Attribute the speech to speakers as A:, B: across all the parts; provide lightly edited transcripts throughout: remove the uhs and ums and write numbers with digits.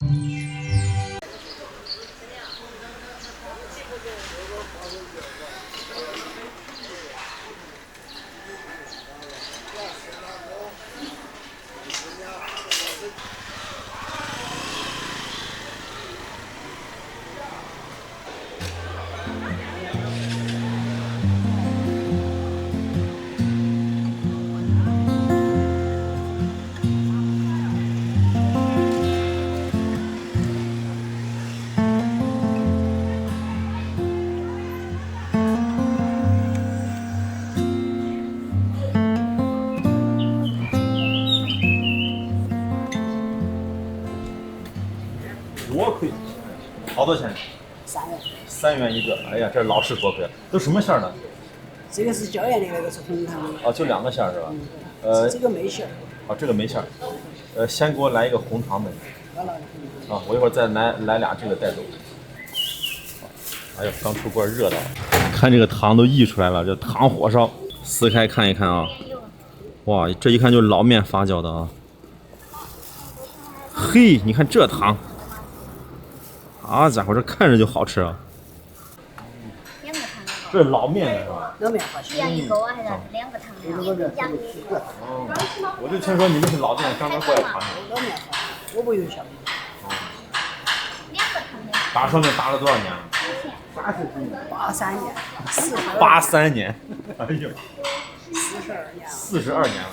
A: 多亏，好多钱？3元一个。哎呀，这老是多亏了。都什么馅儿的？
B: 这个是椒盐的，那个是红糖的。
A: 哦，就2个馅儿是吧？
B: 这个没馅儿。
A: 哦，这个没馅儿。先给我来一个红糖的。啊，我一会儿再来俩这个带走。哎呦，刚出锅热的，看这个糖都溢出来了，这糖火烧，撕开看一看啊。哇，这一看就是老面发酵的啊。嘿，你看这糖。好家伙，这看着就好吃啊！这是老面的是吧？
B: 老面好吃。
C: 1个还是2个糖的？
A: 哦，我就听说你们是老店，刚刚过来尝尝。
B: 老面好，我不用小面。
C: 2个糖的。
A: 打烧面打了多少年了
B: 83年
A: ？83年，哎呦
B: ，42年了。
A: 42年了。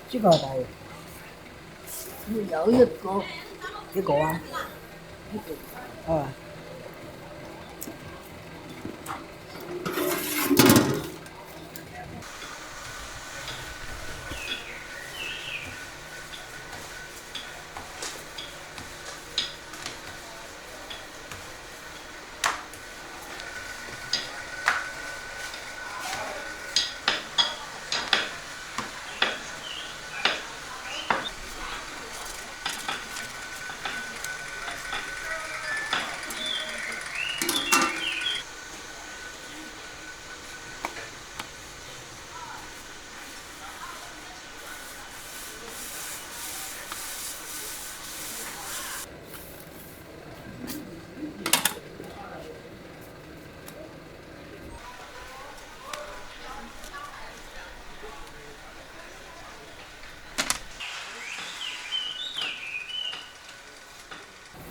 B: 几个大爷？要一个。一个啊？啊。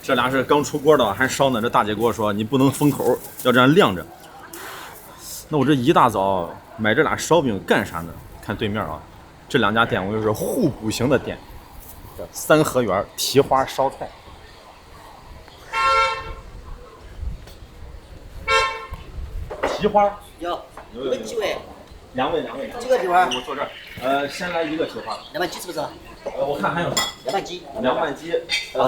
A: 这俩是刚出锅的，还烧呢。这大姐跟我说，你不能封口，要这样晾着。那我这一大早买这俩烧饼干啥呢？看对面啊，这2家店我就是互补型的店。这3合园蹄花烧菜。蹄花
D: 有，你们几位
A: ？2位。
D: 几个蹄花？
A: 我坐这儿。先来1个蹄花。
D: 凉拌鸡是不是？
A: 我看还有啥？
D: 凉拌鸡。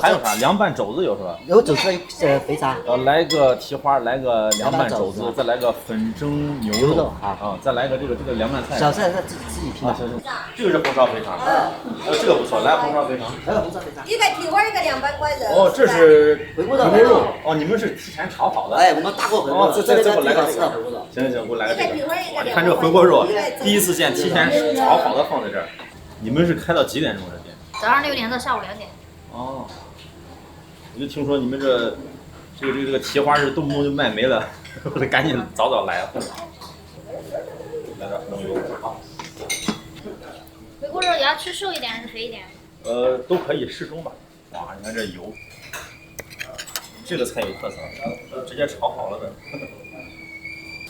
A: 还有啥？凉拌肘子有是吧？
D: 有肘子，肥肠。
A: 来个蹄花，来个凉拌肘子，再来个粉蒸牛肉啊，再来个这个凉拌菜。
D: 小菜是自己拼的。
A: 这个是红烧肥肠。这个不错，来红烧肥肠。
D: 来个红烧肥肠。
E: 一个蹄花，一个凉拌块肉。
A: 哦，这是
D: 回锅肉。
A: 哦，你们是提前炒好的。
D: 哎，我们大锅回锅肉。
A: 再给我来个这个。行，给我来个这个。看这个回锅肉，第一次见提前炒好的放在这儿。你们是开到几点钟这店？
C: 早上6点到下午2点。
A: 哦，我就听说你们这个蹄花是动不动就卖没了，我得赶紧早来了。来点红油啊。
C: 回锅肉也要吃瘦一点还是肥一点？
A: 都可以适中吧。哇，你看这油，这个菜有特色，直接炒好了的。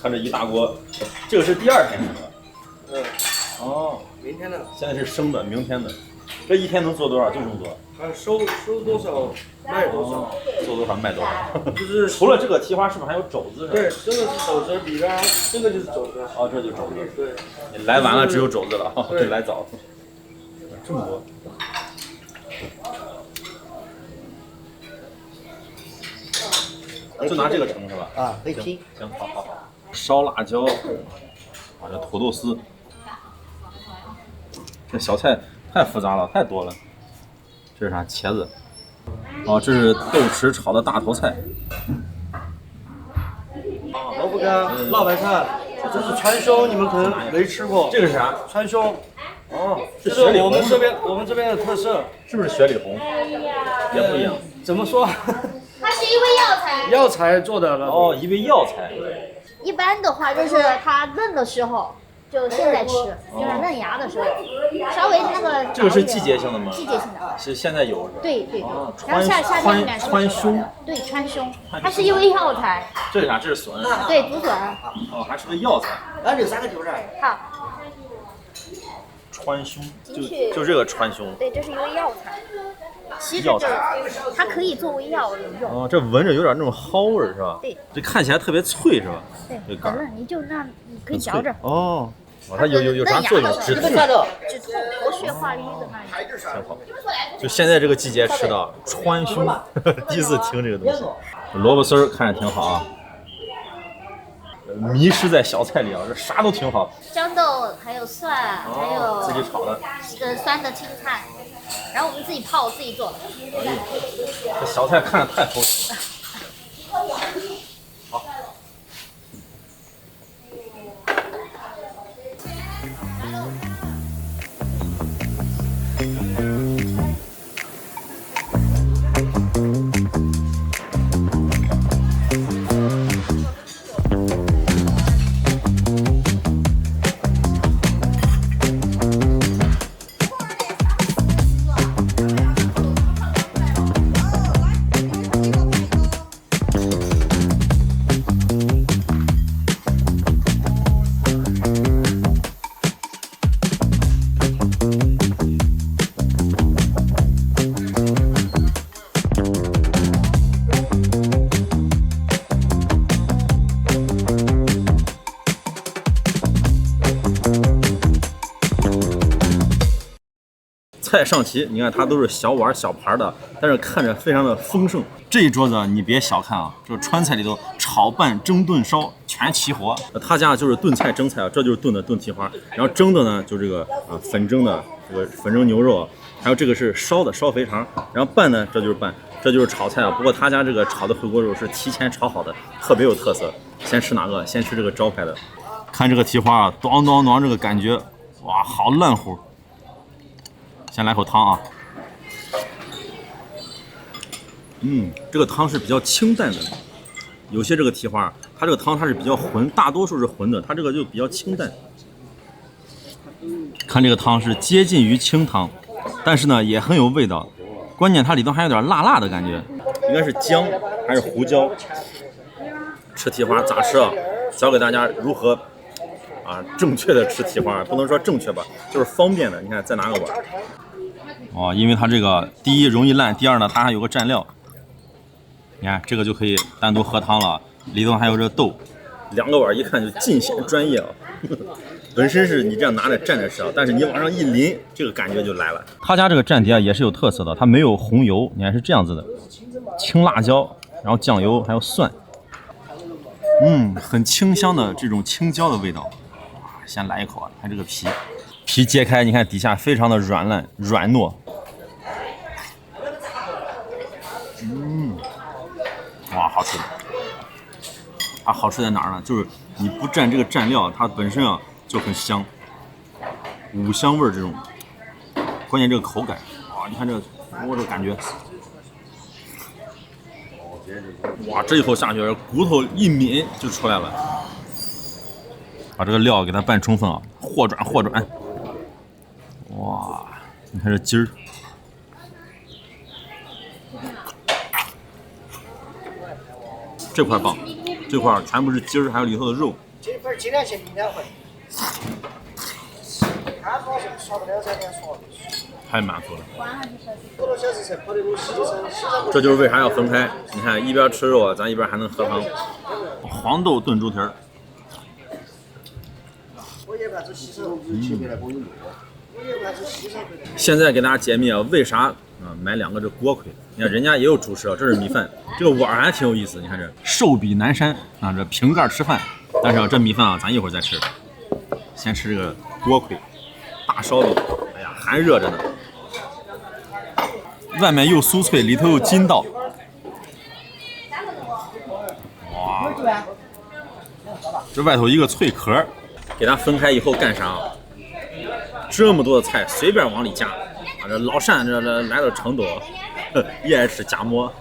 A: 看这一大锅，这个是第2天是吧？哦，
F: 明天的。
A: 现在是生的，明天的。这一天能做多少？就这么多。
F: 看收多少卖多少，
A: 做多少卖多少。
F: 就是
A: 除了这个蹄花，是不是还有肘子？
F: 对，这个是肘子，里边这个就是肘子。
A: 哦，这就是肘子。
F: 对。
A: 你来晚了只有肘子了，这来早。这么多。就拿这个盛是吧？
D: 啊，可以拼。
A: 行，好。烧辣椒，啊，这土豆丝，这小菜太复杂了，太多了。这是啥？茄子，哦，这是豆豉炒的大头菜。
F: 萝卜干、辣白菜，这是川芎，你们可能没吃过。
A: 这个是啥？
F: 川芎，
A: 哦，
F: 这是我们这边的特色。
A: 是不是雪里红？也不一样。
F: 怎么说？
C: 它是一味药材。
F: 药材做的了。
A: 哦，一味药材。
C: 一般的话就是它嫩的时候，就现在吃，就是嫩芽的时候，稍微那个。
A: 这个是季节性的吗？
C: 季节性的。
A: 是现在有是吧？
C: 对对。
A: 哦
C: 然后夏天里面
A: 川芎。
C: 对，川芎，它是一味药材。
A: 这是啥？这是笋。
C: 对，竹笋。
A: 哦，还是个药材。
D: 那就3个丢这儿。
C: 好。
A: 川芎，就这个川芎。
C: 对，这是一味药材。其实就是它可以作为药用。
A: 哦，这闻着有点那种蒿味儿是吧？
C: 对。
A: 这看起来特别脆是吧？
C: 对，
A: 杆儿。
C: 你就那你可以嚼着。
A: 哦。它有啥作用？止痛。
C: 止痛、活血化瘀的那种。
A: 挺好。就现在这个季节吃的川芎，第一次听这个东西。萝卜丝儿看着挺好啊。迷失在小菜里啊，这啥都挺好。
C: 豇豆还有蒜，还有
A: 自己炒的，
C: 酸的青菜，然后我们自己泡自己做的。
A: 这小菜看着太丰盛了。好。菜上齐，你看它都是小碗小盘的，但是看着非常的丰盛。这一桌子你别小看啊，这个川菜里头炒拌蒸炖烧全齐活。他家就是炖菜蒸菜啊，这就是炖的炖蹄花，然后蒸的呢就这个粉蒸的这个粉蒸牛肉，还有这个是烧的烧肥肠，然后拌呢这就是拌，这就是炒菜啊。不过他家这个炒的回锅肉是提前炒好的，特别有特色。先吃哪个？先吃这个招牌的。看这个蹄花啊，咚咚咚，这个感觉哇，好烂乎。先来口汤啊，这个汤是比较清淡的，有些这个蹄花，它这个汤它是比较浑，大多数是浑的，它这个就比较清淡。看这个汤是接近于清汤，但是呢也很有味道，关键它里头还有点辣辣的感觉，应该是姜还是胡椒。吃蹄花咋吃啊？教给大家如何正确的吃蹄花，不能说正确吧，就是方便的。你看，再拿个碗。哦，因为它这个第一容易烂，第二呢它还有个蘸料。你看这个就可以单独喝汤了，里头还有这豆。2个碗一看就尽显专业啊。本身是你这样拿着蘸着吃啊，但是你往上一淋，这个感觉就来了。他家这个蘸碟啊也是有特色的，它没有红油，你看是这样子的，青辣椒，然后酱油还有蒜，很清香的这种青椒的味道。先来一口啊，看这个皮揭开，你看底下非常的软烂软糯。哇，好吃的。它好吃在哪儿呢？就是你不蘸这个蘸料，它本身啊就很香，五香味这种。关键这个口感，哇，你看这个，我这个感觉，哇，这一口下去，骨头一抿就出来了。把这个料给它拌充分啊，和转，哇，你看这筋儿，这块棒，这块全部是筋儿，还有里头的肉。
B: 这份尽量先2回。他主要是刷不了这点刷。
A: 太满足了。这就是为啥要分开。你看，一边吃肉，咱一边还能喝汤。黄豆炖猪蹄儿。现在给大家解密啊，为啥买2个这锅盔？你看人家也有主食啊，这是米饭，这个碗还挺有意思。你看这寿比南山啊，这平盖吃饭。但是这米饭啊，咱一会儿再吃，先吃这个锅盔，大烧饼，哎呀，还热着呢。外面又酥脆，里头又筋道。哇！这外头一个脆壳，给它分开以后干啥啊？这么多的菜随便往里加。啊，这老单这来到成都，也爱吃夹馍。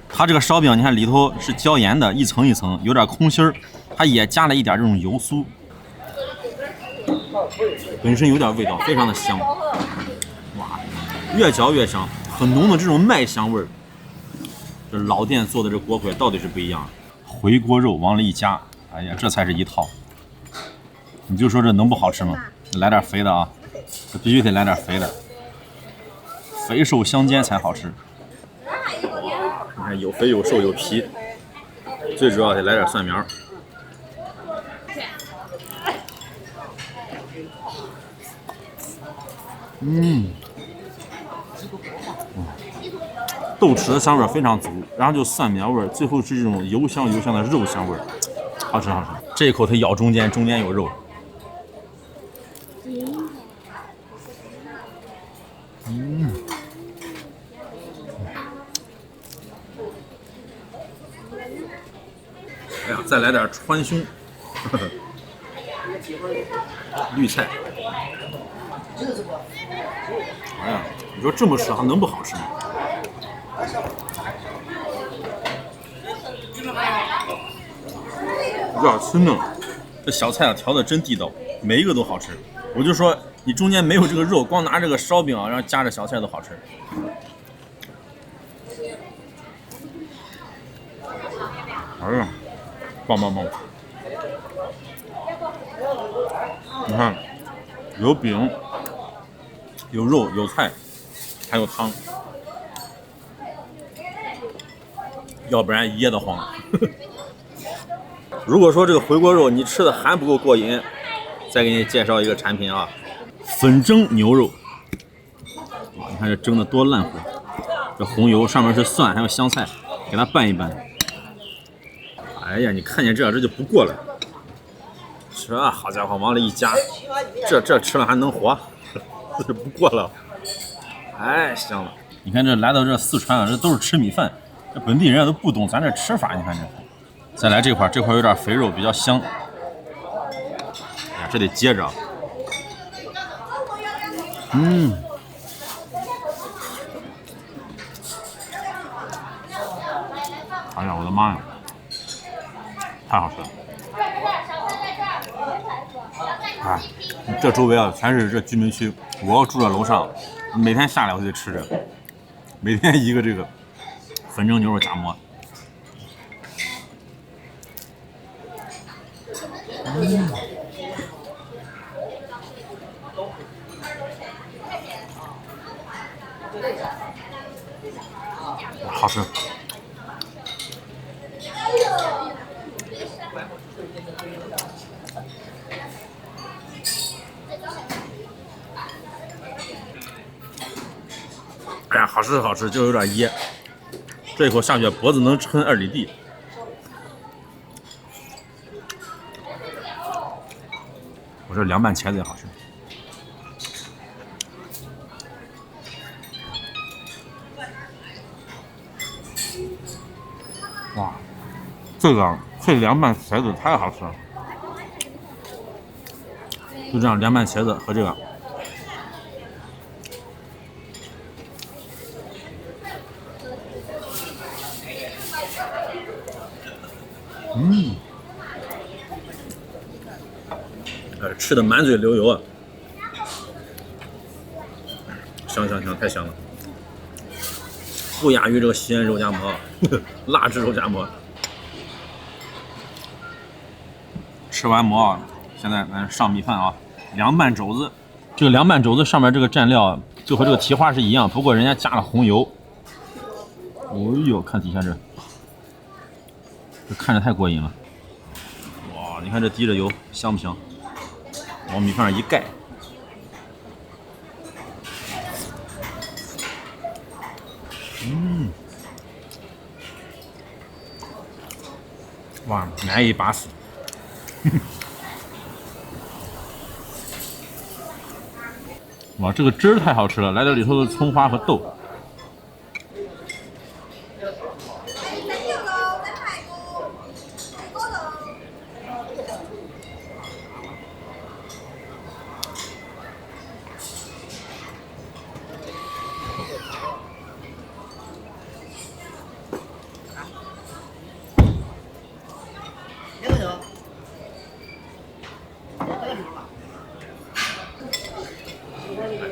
A: 它这个烧饼，你看里头是椒盐的，一层一层，有点空心儿，它也加了一点这种油酥，本身有点味道，非常的香。哇，越嚼越香，很浓的这种麦香味儿。这老店做的这锅盔到底是不一样。回锅肉往里一加，哎呀，这才是一套。你就说这能不好吃吗？来点肥的啊，这必须得来点肥的，肥瘦相间才好吃。你看有肥有瘦有皮，最主要得来点蒜苗。豆豉的香味非常足，然后就蒜苗味，最后是这种油香油香的肉香味，好吃好吃。这一口它咬中间，中间有肉。哎呀，再来点川芎，绿菜。哎呀，你说这么吃还能不好吃吗？有点吃嫩，这小菜啊调的真地道，每一个都好吃。我就说你中间没有这个肉，光拿这个烧饼啊，然后夹着小菜都好吃。哎呀，棒棒棒！你看，有饼，有肉，有菜，还有汤，要不然噎得慌。如果说这个回锅肉你吃的还不够过瘾，再给你介绍一个产品啊，粉蒸牛肉。哇，你看这蒸的多烂乎，这红油上面是蒜还有香菜，给它拌一拌。哎呀，你看见这就不过了。这好家伙，往里一夹，这吃了还能活，这不过了。太香了！你看这来到这四川啊，这都是吃米饭，这本地人都不懂咱这吃法。你看这，再来这块有点肥肉，比较香。哎呀，这得接着。哎呀，我的妈呀，太好吃了！哎，这周围啊全是这居民区，我要住在楼上，每天下来我就得吃这，每天一个这个粉蒸牛肉夹馍。好吃。哎呀，好吃好吃，就有点噎。这一口下去，脖子能抻2里地。我这凉拌茄子也好吃。哇，这个配凉拌茄子太好吃了。就这样，凉拌茄子和这个。吃的满嘴流油啊！香，太香了，不亚于这个西安肉夹馍，辣汁肉夹馍。吃完馍啊，现在咱上米饭啊，凉拌肘子。这个凉拌肘子上面这个蘸料就和这个蹄花是一样，不过人家加了红油。哦呦，看底下这看着太过瘾了。哇，你看这滴着油香不香？往米饭上一盖，哇，难以拔死。哇，这个汁儿太好吃了，来点里头的葱花和豆。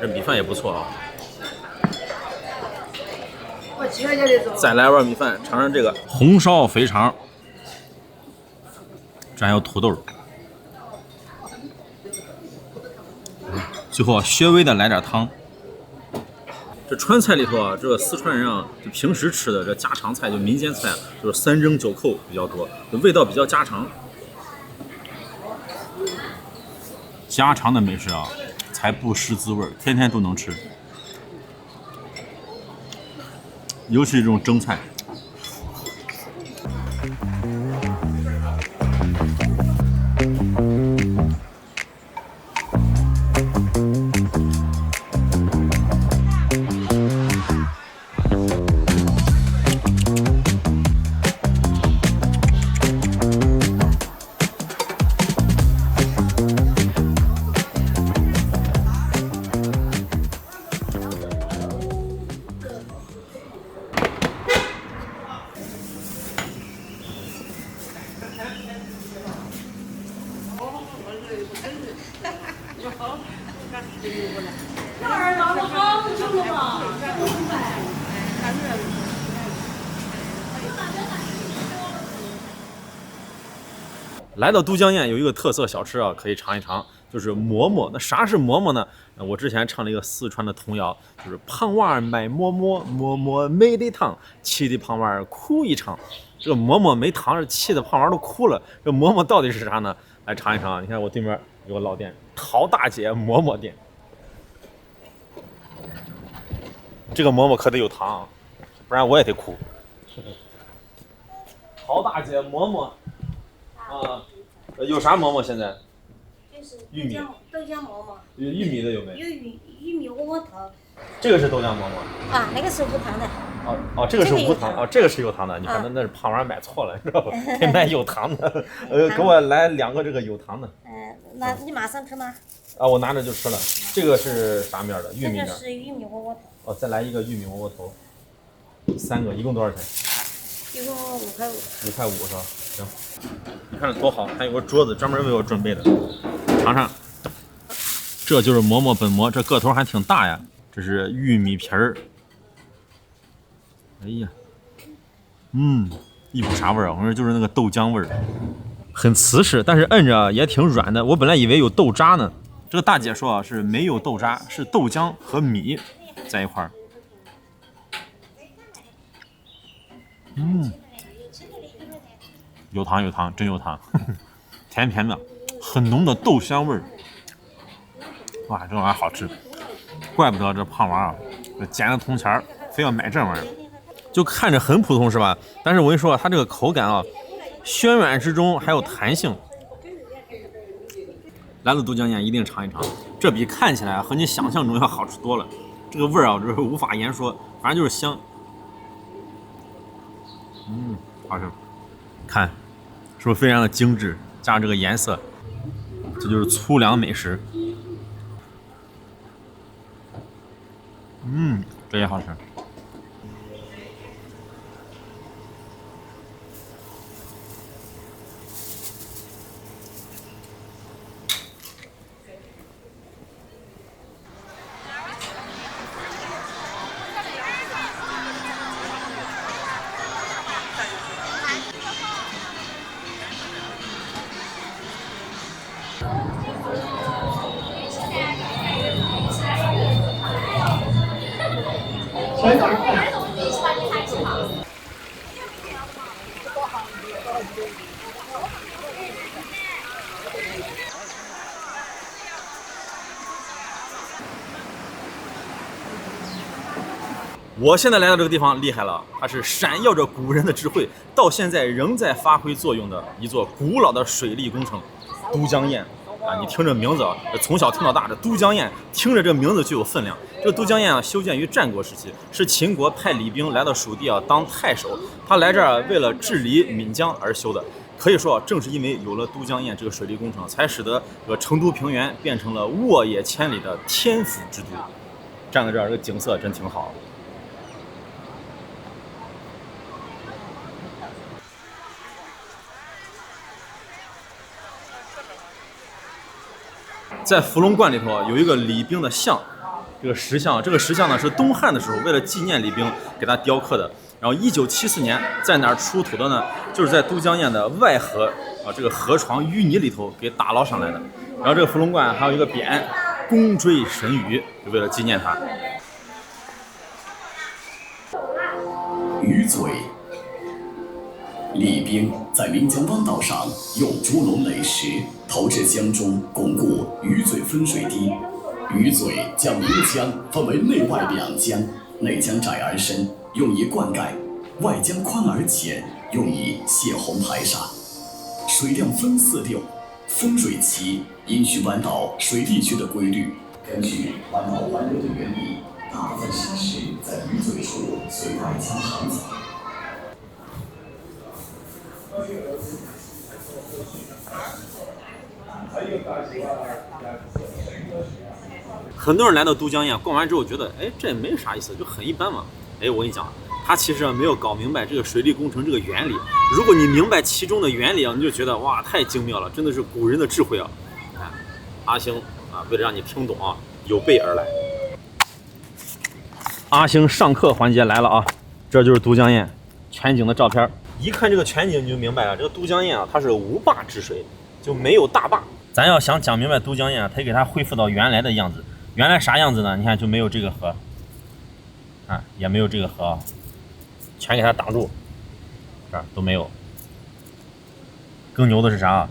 A: 这米饭也不错啊。
B: 我7块钱的走。
A: 再来碗米饭，尝尝这个红烧肥肠，这还有土豆。最后稍微的来点汤。这川菜里头啊，这个四川人啊，就平时吃的这家常菜，就民间菜，就是3蒸9扣比较多，味道比较家常。家常的美食啊，才不失滋味，天天都能吃。尤其这种蒸菜。来到都江堰有一个特色小吃啊，可以尝一尝，就是馍馍。那啥是馍馍呢？我之前唱了一个四川的童谣，就是胖娃儿买馍馍，馍馍没得糖，气的胖娃儿哭一场。这个馍馍没糖，气的胖娃儿都哭了。这馍馍到底是啥呢？来尝一尝。你看我对面有个老店，陶大姐馍馍店。这个馍馍可得有糖，不然我也得哭。陶大姐馍馍。啊，有啥馍馍现在？
E: 就是
A: 玉米
E: 豆浆馍馍，
A: 有玉米的有没？
E: 有玉米窝窝头。
A: 这个是豆浆馍馍。
E: 啊，那个是无糖的。
A: 哦，这个是无糖，哦，这个是有糖的。你看那是胖娃买错了，你知道吧？得买有糖的。给我来2个这个有糖的。
E: 那你马上吃吗？
A: 啊，我拿着就吃了。这个是啥面的？玉米面。
E: 这个是玉米窝窝头。
A: 哦，再来一个玉米窝窝头，3个，一共多少钱？
E: 一共5块5。
A: 5块5是吧？行。你看这多好，还有个桌子专门为我准备的，尝尝。这就是馍馍本馍，这个头还挺大呀。这是玉米皮儿。哎呀，一股啥味儿啊？我说就是那个豆浆味儿，很瓷实，但是摁着也挺软的。我本来以为有豆渣呢，这个大姐说啊是没有豆渣，是豆浆和米在一块儿。有糖有糖，真有糖，甜甜的，很浓的豆香味儿。哇，这玩意儿好吃，怪不得这胖娃啊，捡了铜钱非要买这玩意儿。就看着很普通是吧？但是我跟你说，它这个口感啊，暄软之中还有弹性。来了都江堰一定尝一尝，这比看起来和你想象中要好吃多了。这个味儿啊，就是无法言说，反正就是香。好吃。看，是不是非常的精致？加上这个颜色，这就是粗粮美食。这也好吃。我现在来到这个地方厉害了，它是闪耀着古人的智慧，到现在仍在发挥作用的一座古老的水利工程——都江堰。啊，你听这名字啊，从小听到大，这都江堰听着这名字就有分量。这个都江堰啊，修建于战国时期，是秦国派李冰来到蜀地啊当太守，他来这儿为了治理岷江而修的。可以说啊，正是因为有了都江堰这个水利工程，才使得成都平原变成了沃野千里的天府之都。站在这儿，这个景色真挺好。在伏龙观里头有一个李冰的像，这个石像呢是东汉的时候为了纪念李冰给他雕刻的。然后1974年在哪儿出土的呢？就是在都江堰的外河啊，这个河床淤泥里头给打捞上来的。然后这个伏龙观还有一个匾“公追神鱼”，就为了纪念他。
G: 鱼嘴。李冰在岷江湾岛上用猪笼垒石投至江中，巩固鱼嘴分水堤。鱼嘴将岷江分为内外两江，内江窄而深，用以灌溉；外江宽而浅，用以泄洪排沙。水量分4流，风水期因循湾岛水利学的规律，根据湾岛环流的原理，大部分沙石在鱼嘴处随外江航走。
A: 很多人来到都江堰逛完之后觉得，哎，这也没啥意思，就很一般嘛。哎，我跟你讲，他其实没有搞明白这个水利工程这个原理。如果你明白其中的原理啊，你就觉得哇，太精妙了，真的是古人的智慧啊！看，阿星啊，为了让你听懂啊，有备而来。阿星上课环节来了啊，这就是都江堰全景的照片。一看这个全景你就明白了，这个都江堰啊，它是无坝治水，就没有大坝。咱要想讲明白都江堰啊，它给它恢复到原来的样子。原来啥样子呢？你看就没有这个河，啊，也没有这个河啊，全给它挡住，这儿都没有。更牛的是啥啊？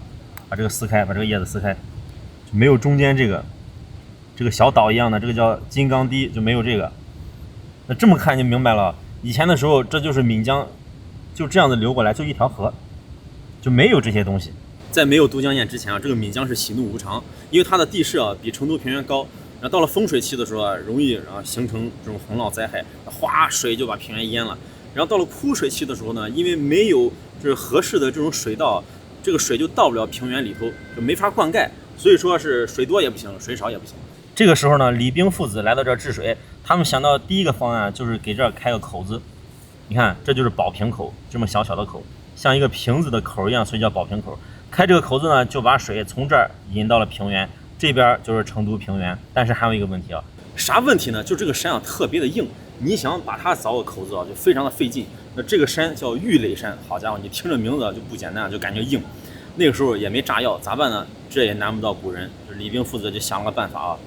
A: 把这个撕开，把这个叶子撕开，就没有中间这个小岛一样的，这个叫金刚堤，就没有这个。那这么看就明白了，以前的时候这就是岷江，就这样子流过来，就一条河，就没有这些东西。在没有都江堰之前啊，这个岷江是喜怒无常，因为它的地势啊比成都平原高。然后到了丰水期的时候啊，容易形成这种洪涝灾害，哗，水就把平原淹了。然后到了枯水期的时候呢，因为没有就是合适的这种水道，这个水就到不了平原里头，就没法灌溉，所以说是水多也不行，水少也不行。这个时候呢，李冰父子来到这儿治水，他们想到第一个方案就是给这儿开个口子。你看，这就是宝瓶口，这么小小的口，像一个瓶子的口一样，所以叫宝瓶口。开这个口子呢，就把水从这儿引到了平原。这边就是成都平原，但是还有一个问题啊，啥问题呢？就这个山啊特别的硬，你想把它凿个口子啊，就非常的费劲。那这个山叫玉垒山，好家伙，你听这名字就不简单，就感觉硬。那个时候也没炸药，咋办呢？这也难不到古人，就李冰父子就想了个办法啊，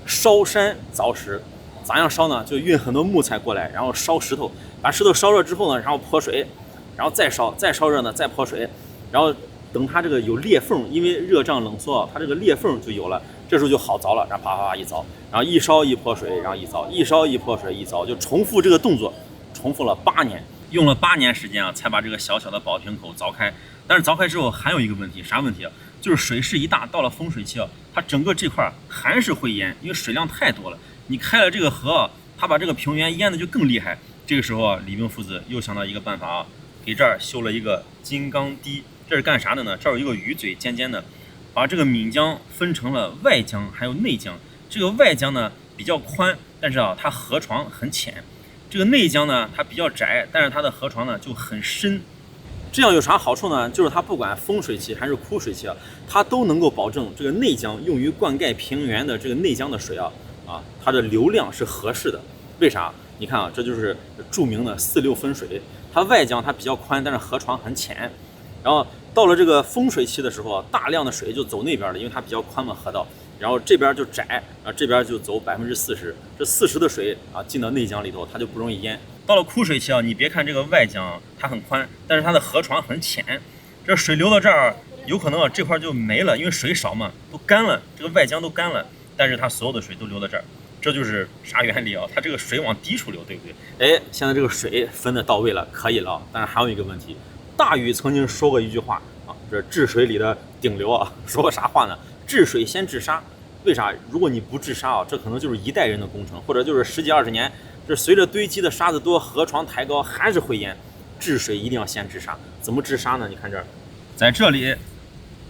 A: 烧山凿石。咋样烧呢？就运很多木材过来，然后烧石头，把石头烧热之后呢，然后泼水，然后再烧热呢，再泼水，然后等它这个有裂缝，因为热胀冷缩，它这个裂缝就有了，这时候就好凿了。然后啪啪啪一凿，然后一烧一泼水，然后一凿，一烧一泼水一凿，就重复这个动作，重复了8年，用了8年时间啊，才把这个小小的宝瓶口凿开。但是凿开之后还有一个问题，啥问题啊？就是水势一大，到了丰水期啊，它整个这块还是会淹，因为水量太多了。你开了这个河啊，它把这个平原淹的就更厉害。这个时候啊，李冰父子又想到一个办法啊，给这儿修了一个金刚堤。这是干啥的呢？这儿有一个鱼嘴尖尖的，把这个岷江分成了外江还有内江。这个外江呢比较宽，但是啊它河床很浅。这个内江呢它比较窄，但是它的河床呢就很深。这样有啥好处呢？就是它不管丰水期还是枯水期啊，它都能够保证这个内江用于灌溉平原的这个内江的水啊，它的流量是合适的。为啥？你看啊，这就是著名的4流分水。它外江它比较宽，但是河床很浅。然后到了这个丰水期的时候啊，大量的水就走那边了，因为它比较宽嘛河道，然后这边就窄，然后这边就走40%，这40%的水啊进到内江里头，它就不容易淹。到了枯水期啊，你别看这个外江它很宽，但是它的河床很浅，这水流到这儿有可能啊这块就没了，因为水少嘛，都干了，这个外江都干了，但是它所有的水都流到这儿。这就是啥原理啊？它这个水往低处流，对不对？哎，现在这个水分的到位了，可以了。但是还有一个问题，大禹曾经说过一句话啊，这治水里的顶流啊，说过啥话呢？治水先治沙。为啥？如果你不治沙啊，这可能就是一代人的工程，或者就是10几20年，这随着堆积的沙子多，河床抬高还是会淹。治水一定要先治沙。怎么治沙呢？你看这儿，在这里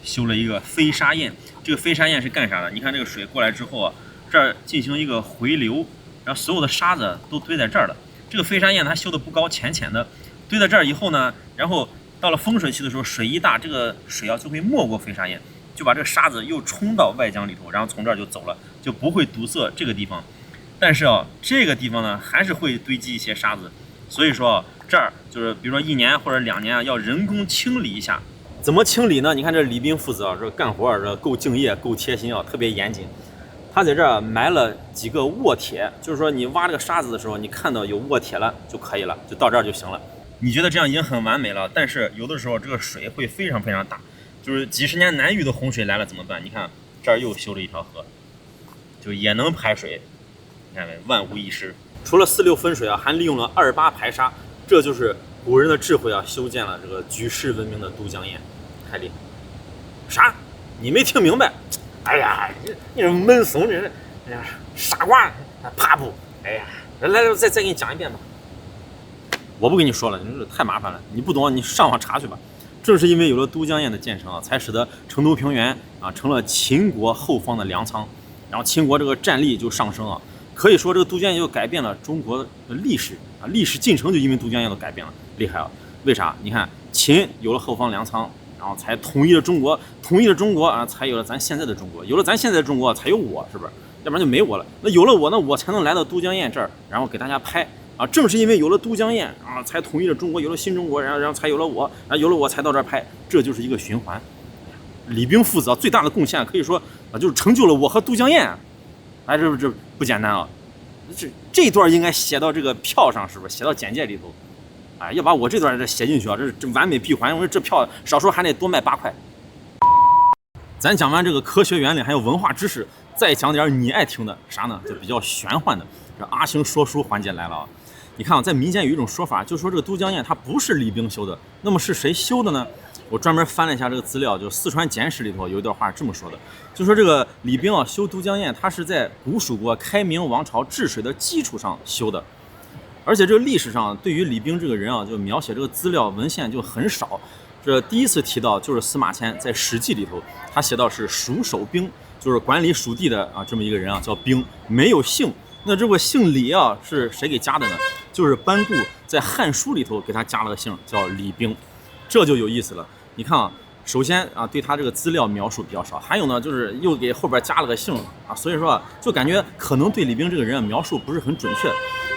A: 修了一个飞沙堰。这个飞沙堰是干啥的？你看这个水过来之后啊，这儿进行一个回流，然后所有的沙子都堆在这儿了。这个飞沙堰它修的不高，浅浅的，堆在这儿以后呢，然后到了丰水期的时候，水一大，这个水啊就会没过飞沙堰，就把这个沙子又冲到外江里头，然后从这儿就走了，就不会堵塞这个地方。但是啊，这个地方呢还是会堆积一些沙子，所以说这儿就是比如说1年或者2年啊，要人工清理一下。怎么清理呢？你看这李斌父子啊，这干活这够敬业，够贴心啊，特别严谨。他在这儿埋了几个卧铁，就是说你挖这个沙子的时候，你看到有卧铁了就可以了，就到这儿就行了。你觉得这样已经很完美了，但是有的时候这个水会非常非常大，就是几十年难遇的洪水来了怎么办？你看这儿又修了一条河，就也能排水，你看没？万无一失。除了4、6分水啊，还利用了28排沙，这就是古人的智慧啊，修建了这个举世闻名的都江堰，太厉害。啥？你没听明白？哎呀，你这闷怂，这是，哎呀，傻瓜，怕不？哎呀，来，再给你讲一遍吧。我不跟你说了，你这太麻烦了，你不懂，你上网查去吧。正是因为有了都江堰的建成啊，才使得成都平原啊成了秦国后方的粮仓，然后秦国这个战力就上升啊。可以说这个都江堰就改变了中国的历史啊，历史进程就因为都江堰都改变了，厉害啊！为啥？你看秦有了后方粮仓。然后才统一了中国，统一了中国啊，才有了咱现在的中国，有了咱现在的中国，才有我，是不是？要不然就没我了。那有了我，那我才能来到都江堰这儿，然后给大家拍啊。正是因为有了都江堰啊，才统一了中国，有了新中国，然后才有了我，然后有了我才到这儿拍，这就是一个循环。李冰父子啊，最大的贡献可以说啊，就是成就了我和都江堰。哎，这不简单啊！这段应该写到这个票上，是不是？写到简介里头。哎，要把我这段写进去啊，这完美闭环。我说这票少说还得多卖8块。咱讲完这个科学原理还有文化知识，再讲点你爱听的啥呢？就比较玄幻的。这阿星说书环节来了啊！你看啊，在民间有一种说法，就说这个都江堰它不是李冰修的，那么是谁修的呢？我专门翻了一下这个资料，就《四川简史》里头有一段话是这么说的，就说这个李冰啊修都江堰，他是在古蜀国开明王朝治水的基础上修的。而且这个历史上对于李冰这个人啊，就描写这个资料文献就很少。这第一次提到就是司马迁在《史记》里头，他写到是蜀守兵，就是管理蜀地的啊这么一个人啊，叫兵，没有姓。那这个姓李啊是谁给加的呢？就是班固在《汉书》里头给他加了个姓，叫李冰。这就有意思了。你看啊，首先啊对他这个资料描述比较少，还有呢就是又给后边加了个姓啊，所以说就感觉可能对李冰这个人描述不是很准确。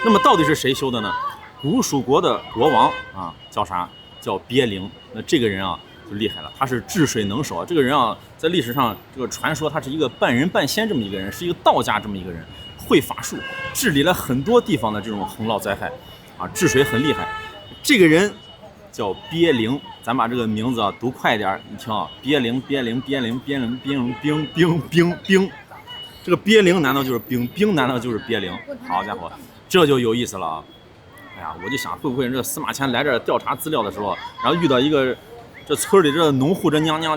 A: 那么到底是谁修的呢？古蜀国的国王啊，叫啥？叫鳖灵。那这个人啊就厉害了，他是治水能手啊。这个人啊，在历史上这个传说他是一个半人半仙这么一个人，是一个道家这么一个人，会法术，治理了很多地方的这种洪涝灾害啊，治水很厉害。这个人叫鳖灵，咱把这个名字啊读快一点，你听啊，鳖灵。这个鳖灵难道就是冰难道就是鳖灵？好家伙，这就有意思了啊！哎呀，我就想会不会这司马迁来这儿调查资料的时候，然后遇到一个这村里这农户这娘娘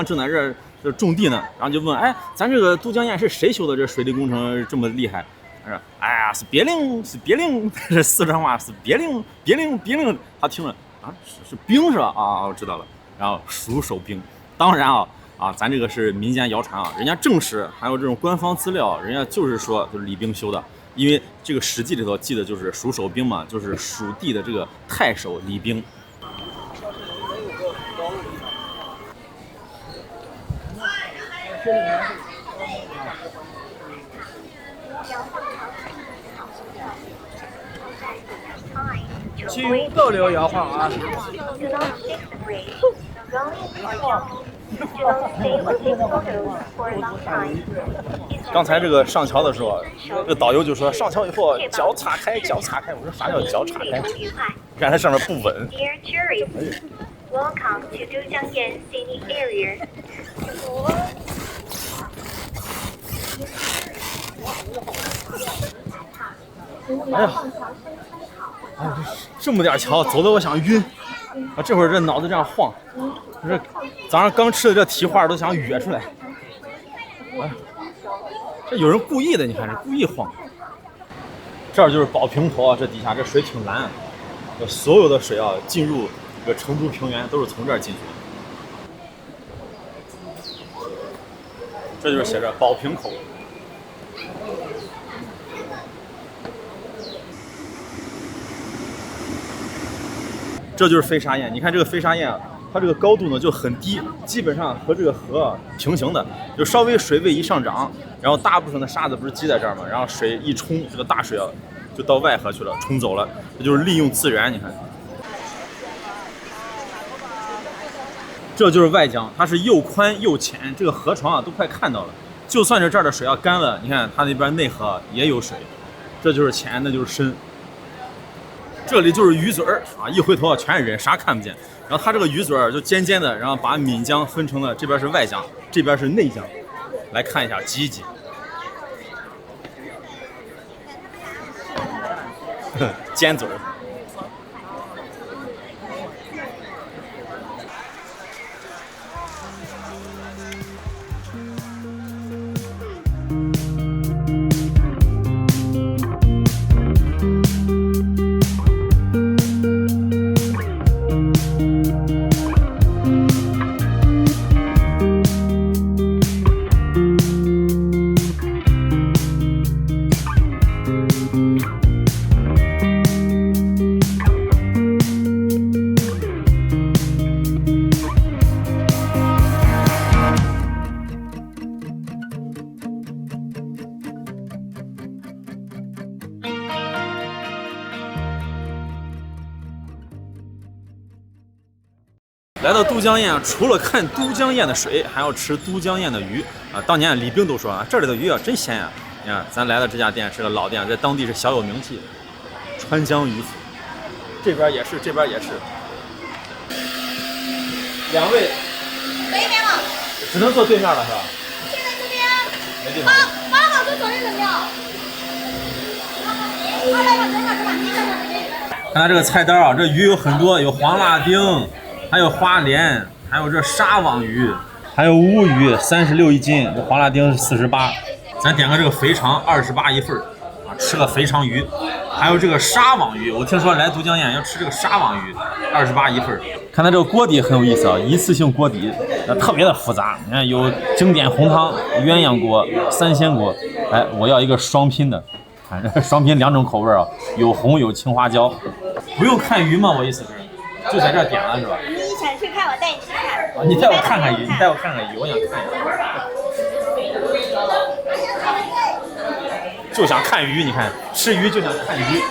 A: 正在这种地呢，然后就问，哎，咱这个都江堰是谁修的？这水利工程这么厉害？他说，哎呀，是鳖灵，这四川话是鳖灵。他听了啊，是兵是吧？啊，我知道了。然后蜀守兵，当然啊，咱这个是民间谣传啊，人家正史还有这种官方资料，人家就是说就是李冰修的，因为这个《史记》里头记的就是蜀守兵嘛，就是蜀地的这个太守李冰。
F: 请逗留摇晃啊！
A: 刚才这个上桥的时候，这个导游就说上桥以后脚岔开。我说啥叫脚岔开？看它上面不稳。
H: Welcome to Dujiangyan Scenic Area.
A: 哎呀，这么点桥，走的我想晕啊！这会儿这脑子这样晃，这早上刚吃的这蹄花都想哕出来。哎，这有人故意的，你看是故意晃。这儿就是宝瓶头啊，这底下这水挺蓝，所有的水啊进入这个成都平原都是从这儿进去的。这就是写着宝瓶口。这就是飞沙堰，你看这个飞沙堰啊，它这个高度呢就很低，基本上和这个河啊平行的，就稍微水位一上涨，然后大部分的沙子不是积在这儿嘛，然后水一冲，这个大水啊就到外河去了，冲走了，这就是利用资源。你看，这就是外江，它是又宽又浅，这个河床啊都快看到了。就算是这儿的水要干了，你看它那边内河也有水，这就是浅，那就是深。这里就是鱼嘴儿啊，一回头啊全是人，啥看不见。然后它这个鱼嘴儿就尖尖的，然后把岷江分成了这边是外江，这边是内江。来看一下，挤一挤。尖嘴儿。来到都江堰，除了看都江堰的水，还要吃都江堰的鱼啊！当年李冰都说啊，这里的鱼啊真鲜呀！你看，咱来的这家店是个老店，在当地是小有名气。川江鱼子，这边也是，这边也是。两位，
C: 这边吗？
A: 只能坐对面了是吧？
C: 现在这边
A: 没地方。
C: 八号就左边怎么样？
A: 看它这个菜单啊，这鱼有很多，有黄辣丁，还有花鲢，还有这沙网鱼，还有乌鱼，36一斤，这黄辣丁是48。咱点个这个肥肠，28一份啊，吃个肥肠鱼。还有这个沙网鱼，我听说来都江堰要吃这个沙网鱼，28一份。看它这个锅底很有意思啊，一次性锅底，特别的复杂。你看有经典红汤、鸳鸯锅、三鲜锅，哎，我要一个双拼的。双拼2种口味啊，有红有青花椒。不用看鱼吗？我意思是，就在这儿点了是吧？
C: 你想去看，我带你去看。
A: 啊，你带我看看鱼，你带我看看鱼，我想看一下。就想看鱼，你看吃鱼就想看鱼。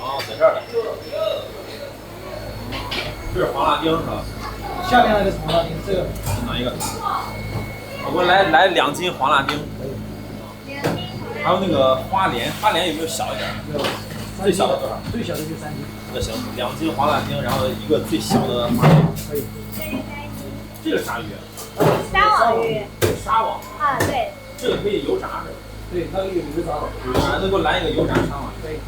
A: 哦，在这儿了。这是黄辣丁是吧？
F: 下面那个是黄辣丁，这个
A: 哪一个？我给我来2斤黄辣丁，还有那个花鲢，花鲢有没有小一点？最小的多少？
F: 最小的就3斤。
A: 那行，2斤黄辣丁，然后一个最小的花鲢。
F: 可以。
A: 这个啥鱼？
C: 沙网鱼。
A: 沙网。
C: 啊，对。
A: 这个可以油炸是吧？
F: 对，那个有油炸的。
A: 油炸，那给我来一个油炸沙网。
F: 可以。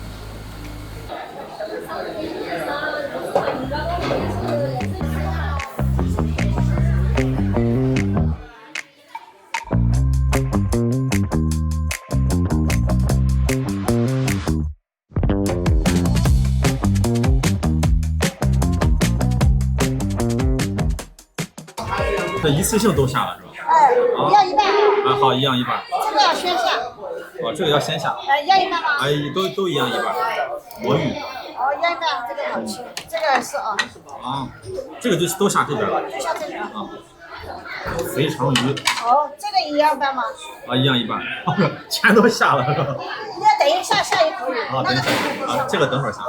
A: 这一次性都下了是吧？
C: 要一半。
A: 啊，好，一样一半。
C: 这个要先下。
A: 哦，这个要先下。
C: 要一半吗？
A: 哎，都一样一半。魔芋。
C: 哦，要一半，这个好吃，这个是啊。
A: 啊，这个就都下这边了。
C: 就下这边。
A: 啊。肥肠鱼。
C: 哦，这个一样半吗？
A: 啊，一样一半。全都下了是吧？
C: 那等一下下一口鱼。
A: 啊，等一下啊，这个等会儿下。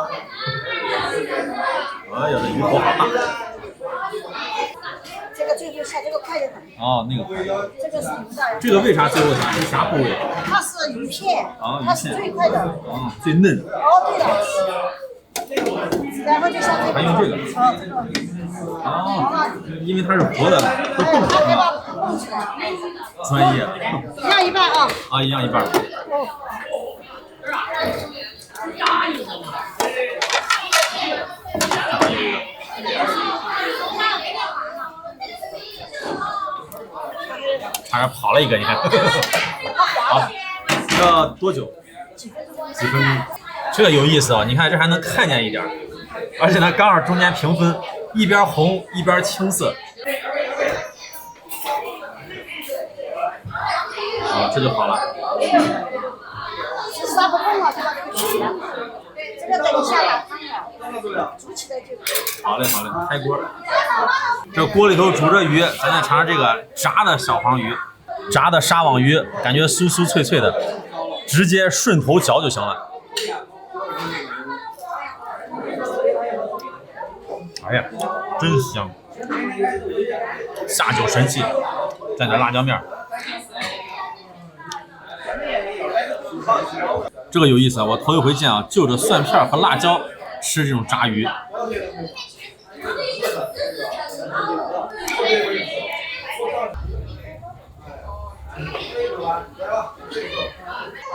A: 哎呀，这鱼头好大。
C: 这个最后下，这个快得很。
A: 哦，那个快。
C: 这个是鱼的。
A: 这个为啥最后下？是啥部位？
C: 它是鱼片。
A: 啊，
C: 它是最快的。
A: 啊，最嫩。
C: 哦，对的。然后就下这个。
A: 还用这个？哦，因为它是活的，不动是吧？专业。
C: 一样一半啊。
A: 啊，一样一半。哦。还有一个。倒了一个，你看。好，要多久？几分钟？这个有意思啊！你看这还能看见一点，而且它刚好中间平分，一边红一边青色。啊，这就好了。
C: 刷不动了，这个去了。这个等一下吧，煮起来就。
A: 好嘞，好嘞，开锅。这锅里头煮着鱼，咱再尝尝这个炸的小黄鱼，炸的沙网鱼，感觉酥酥脆脆的，直接顺头嚼就行了。哎呀，真香！下酒神器，蘸点辣椒面。这个有意思啊，我头一回见啊，就着蒜片和辣椒吃这种炸鱼。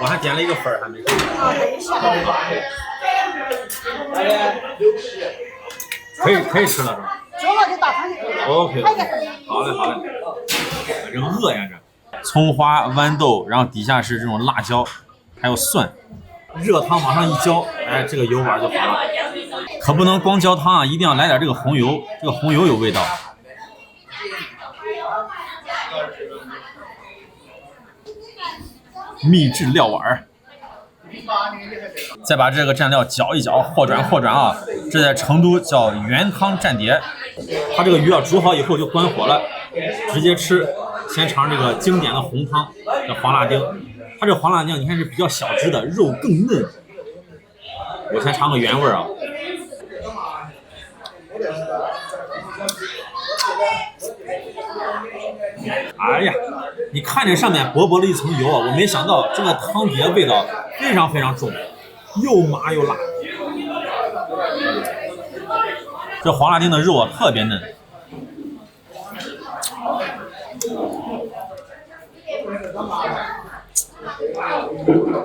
A: 我还点了一个粉儿，还没吃。可以吃了是吧？
C: 煮了就打汤就可以了。
A: OK， 好嘞好嘞。这饿呀这。葱花、豌豆，然后底下是这种辣椒，还有蒜。热汤往上一浇，哎，这个油碗就好了。可不能光浇汤啊，一定要来点这个红油，这个红油有味道。秘制料碗，再把这个蘸料搅一搅，和转啊，这在成都叫原汤蘸碟。它这个鱼啊煮好以后就关火了，直接吃。先尝这个经典的红汤，这黄辣丁。它这黄辣丁你看是比较小只的，肉更嫩。我先尝个原味啊。哎呀，你看这上面薄薄的一层油啊，我没想到这个汤底的味道非常非常重，又麻又辣。这黄辣丁的肉啊特别嫩。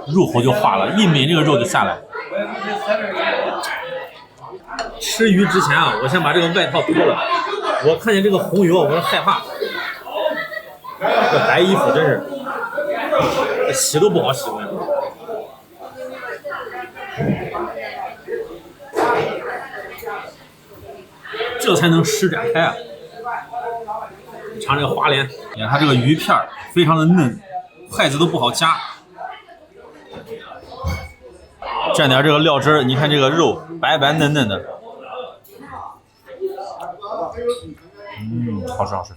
A: 入口就化了，一抿这个肉就下来。吃鱼之前啊，我先把这个外套脱了。我看见这个红油，我说害怕。这白衣服真是，这洗都不好洗。这才能施展开啊！尝这个花莲，你看它这个鱼片非常的嫩，筷子都不好夹。蘸点这个料汁儿，你看这个肉白白嫩嫩的，好吃好吃，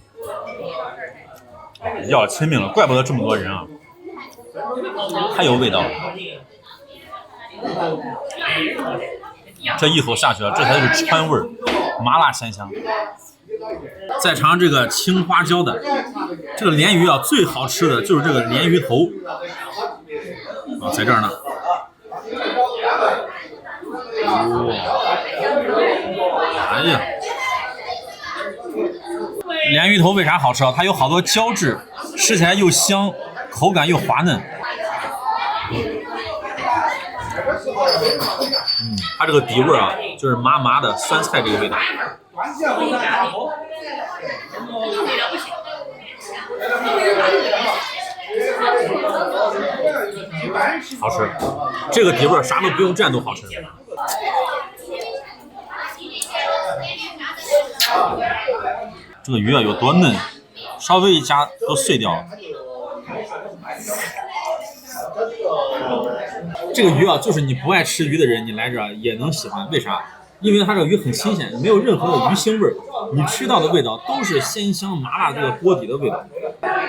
A: 要亲命了，怪不得这么多人啊，太有味道了。这一口下去了，这才是川味儿，麻辣鲜香。再尝这个青花椒的，这个鲢鱼啊，最好吃的就是这个鲢鱼头啊，在这儿呢。哎呀，鲢鱼头为啥好吃啊？它有好多胶质，吃起来又香，口感又滑嫩。它这个底味啊，就是麻麻的酸菜这个味道。好吃，这个底味啥都不用蘸都好吃。这个鱼啊有多嫩，稍微一夹都碎掉了。这个鱼啊，就是你不爱吃鱼的人，你来这也能喜欢。为啥？因为它这个鱼很新鲜，没有任何的鱼腥味儿，你吃到的味道都是鲜香麻辣这个锅底的味道，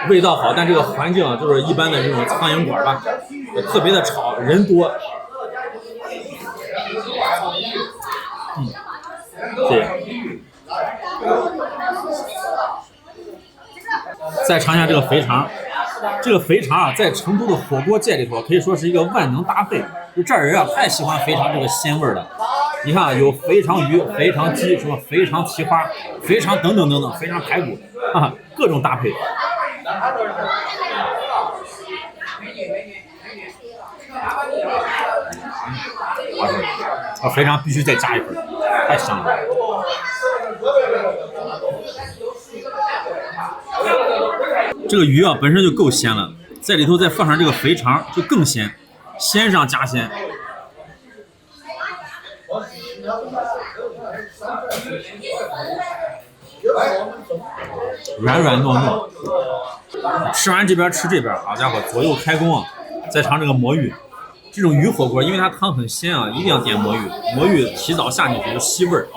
A: 味道好。但这个环境啊，就是一般的这种苍蝇馆吧，特别的吵，人多。谢谢。再尝一下这个肥肠。这个肥肠啊，在成都的火锅界里头可以说是一个万能搭配。就这儿人啊，太喜欢肥肠这个鲜味了。你看啊，有肥肠鱼、肥肠鸡、什么肥肠蹄花、肥肠等等等等，肥肠排骨啊，各种搭配。啊，肥肠必须再加一份，太香了。这这个鱼啊本身就够鲜了，在里头再放上这个肥肠就更鲜，鲜上加鲜。软软糯糯，吃完这边吃这边，好家伙，左右开弓啊！再尝这个魔芋，这种鱼火锅因为它汤很鲜啊，一定要点魔芋，魔芋提早下进去就吸味儿。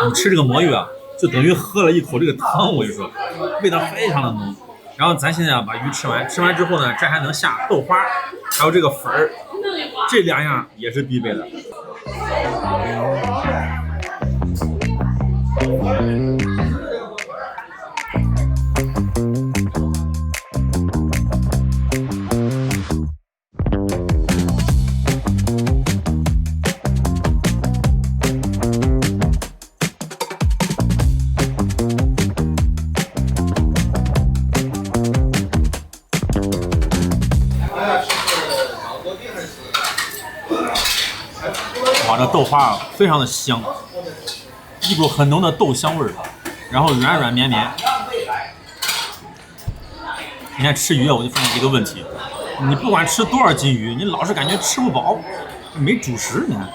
A: 你吃这个魔芋啊，就等于喝了一口这个汤，我跟你说，味道非常的浓。然后咱现在把鱼吃完，吃完之后呢，这还能下豆花，还有这个粉儿，这两样也是必备的。哇，这豆花啊，非常的香，一股很浓的豆香味儿，然后软软绵绵。你看吃鱼啊，我就发现一个问题，你不管吃多少斤鱼，你老是感觉吃不饱，没主食。你看，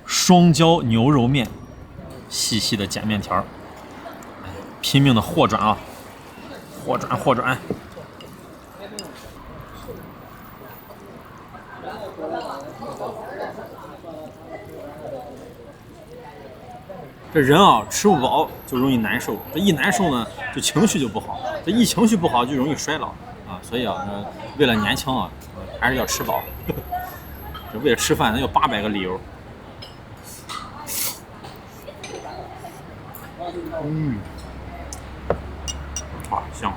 A: 双椒牛肉面，细细的剪面条，拼命的和转啊，和转和转。这人啊，吃不饱就容易难受，这一难受呢，就情绪就不好，这一情绪不好就容易衰老啊。所以啊，为了年轻啊，还是要吃饱。这为了吃饭，那有800个理由。啊，香。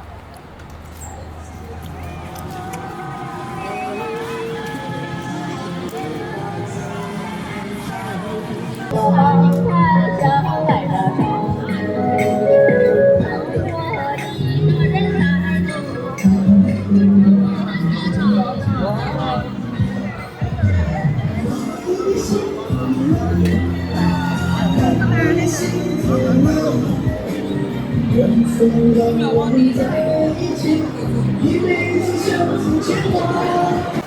I: 缘分让我们在一起，一辈子相处牵挂。